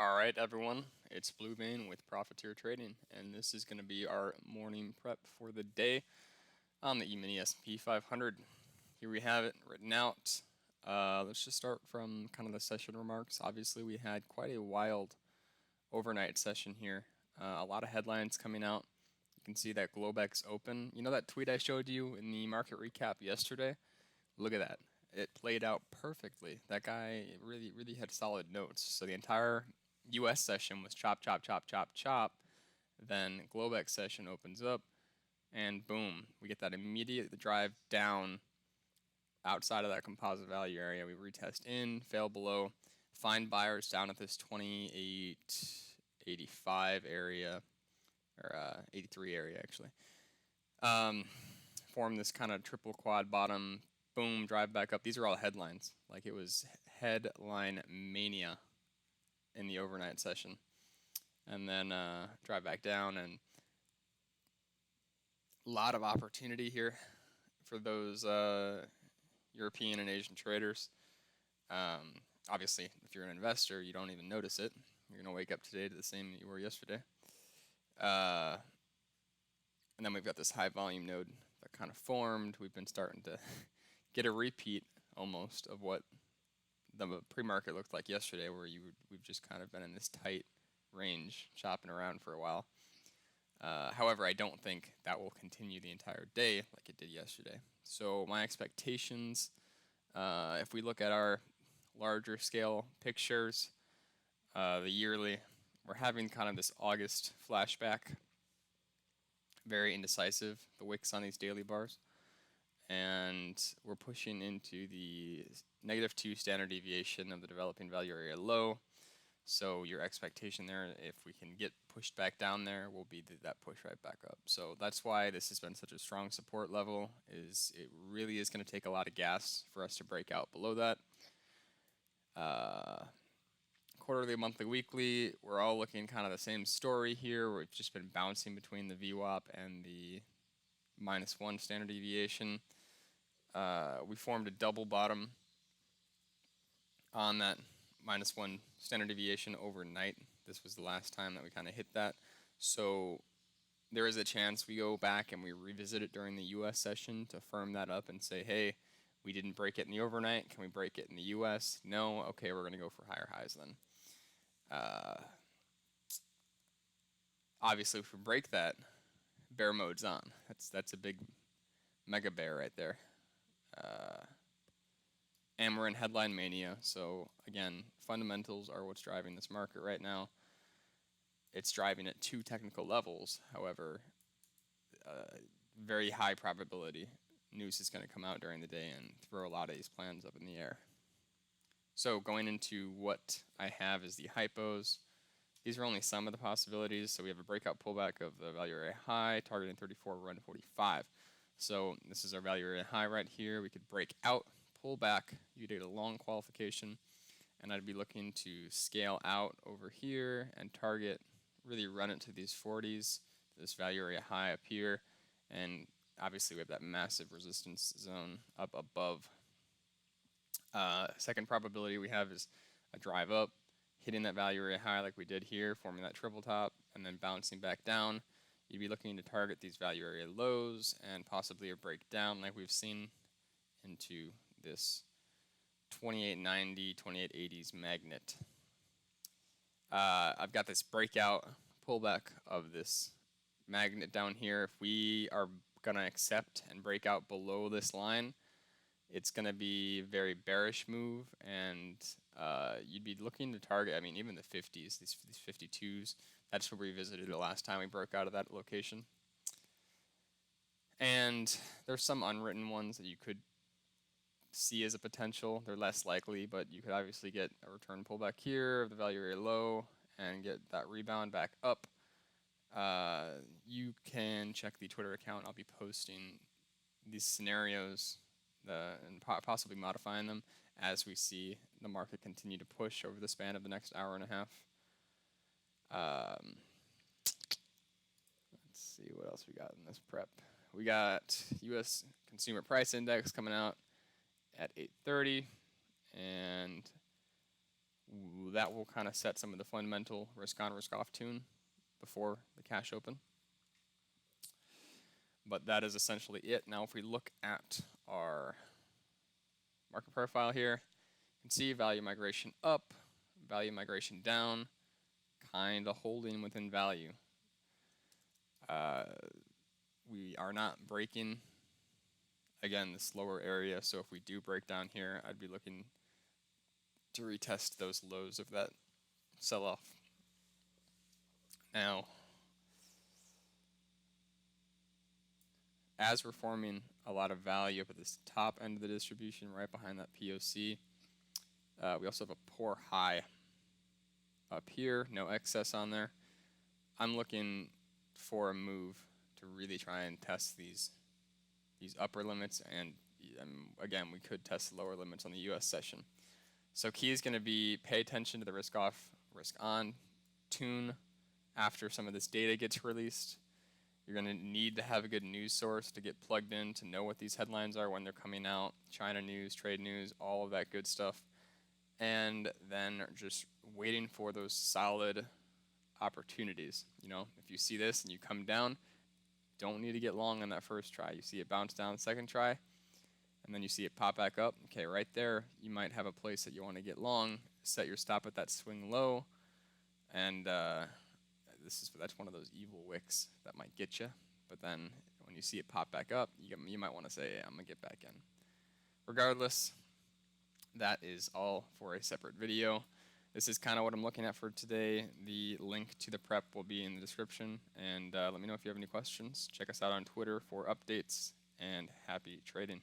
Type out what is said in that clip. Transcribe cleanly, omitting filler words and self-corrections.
All right, everyone, it's BlueVein with Profiteer Trading, and this is going to be our morning prep for the day on the E-mini S&P 500. Here we have it written out. Let's just start from kind of the session remarks. Obviously, we had quite a wild overnight session here. A lot of headlines coming out. You can see that Globex open. You know that tweet I showed you in the market recap yesterday? Look at that. It played out perfectly. That guy really had solid notes. So the entire US session was chop, chop, chop, chop, chop. Then Globex session opens up, and boom, we get that immediate drive down outside of that composite value area. We retest in, fail below, find buyers down at this 28.85 area, or 83 area actually. Form this kind of triple quad bottom, boom, drive back up. These are all headlines. Like it was headline mania in the overnight session. And then drive back down, and a lot of opportunity here for those European and Asian traders. Obviously, if you're an investor, you don't even notice it. You're going to wake up today to the same that you were yesterday. And then we've got this high volume node that kind of formed. We've been starting to get a repeat almost of what the pre-market looked like yesterday, where we've just kind of been in this tight range, shopping around for a while. However, I don't think that will continue the entire day like it did yesterday. So my expectations, if we look at our larger scale pictures, the yearly, we're having kind of this August flashback, very indecisive, the wicks on these daily bars. And we're pushing into the -2 standard deviation of the developing value area low. So your expectation there, if we can get pushed back down there, will be that push right back up. So that's why this has been such a strong support level. Is it really is going to take a lot of gas for us to break out below that. Quarterly, monthly, weekly, we're all looking kind of the same story here. We've just been bouncing between the VWAP and the -1 standard deviation. We formed a double bottom on that -1 standard deviation overnight. This was the last time that we kind of hit that. So there is a chance we go back and we revisit it during the US session to firm that up and say, hey, we didn't break it in the overnight. Can we break it in the US? No. Okay, we're going to go for higher highs then. Obviously, if we break that, bear mode's on. That's a big mega bear right there. And we're in headline mania. So again, fundamentals are what's driving this market right now. It's driving at 2 technical levels. However, very high probability news is going to come out during the day and throw a lot of these plans up in the air. So going into what I have is the hypos. These are only some of the possibilities. So we have a breakout pullback of the value area high, targeting 34, run to 45. So this is our value area high right here. We could break out, pull back. You could get a long qualification, and I'd be looking to scale out over here and target, really run it to these 40s, this value area high up here, and obviously we have that massive resistance zone up above. Second probability we have is a drive up, hitting that value area high like we did here, forming that triple top, and then bouncing back down. You'd be looking to target these value area lows and possibly a breakdown like we've seen into this 2890, 2880s magnet. I've got this breakout pullback of this magnet down here. If we are going to accept and break out below this line, it's going to be a very bearish move, and you'd be looking to target, I mean, even the 50s, these 52s. That's where we visited the last time we broke out of that location. And there's some unwritten ones that you could see as a potential. They're less likely, but you could obviously get a return pullback here of the value area low and get that rebound back up. You can check the Twitter account. I'll be posting these scenarios and possibly modifying them as we see the market continue to push over the span of the next hour and a half. Let's see what else we got in this prep. We got U.S. Consumer Price Index coming out at 8:30, and that will kind of set some of the fundamental risk on, risk off tune before the cash open. But that is essentially it. Now, if we look at our market profile here, you can see value migration up, value migration down, kind of holding within value. We are not breaking, again, this lower area, so if we do break down here, I'd be looking to retest those lows of that sell-off. Now, as we're forming a lot of value up at this top end of the distribution, right behind that POC, we also have a poor high up here, no excess on there. I'm looking for a move to really try and test these upper limits, and again, we could test the lower limits on the US session. So key is going to be pay attention to the risk off, risk on tune after some of this data gets released. You're going to need to have a good news source to get plugged in to know what these headlines are when they're coming out, China news, trade news, all of that good stuff. And then just waiting for those solid opportunities. You know, if you see this and you come down, don't need to get long on that first try. You see it bounce down the second try, and then you see it pop back up. Okay, right there, you might have a place that you want to get long. Set your stop at that swing low, and that's one of those evil wicks that might get you. But then when you see it pop back up, you might want to say, hey, I'm gonna get back in. Regardless, that is all for a separate video. This is kind of what I'm looking at for today. The link to the prep will be in the description, and let me know if you have any questions. Check us out on Twitter for updates, and happy trading.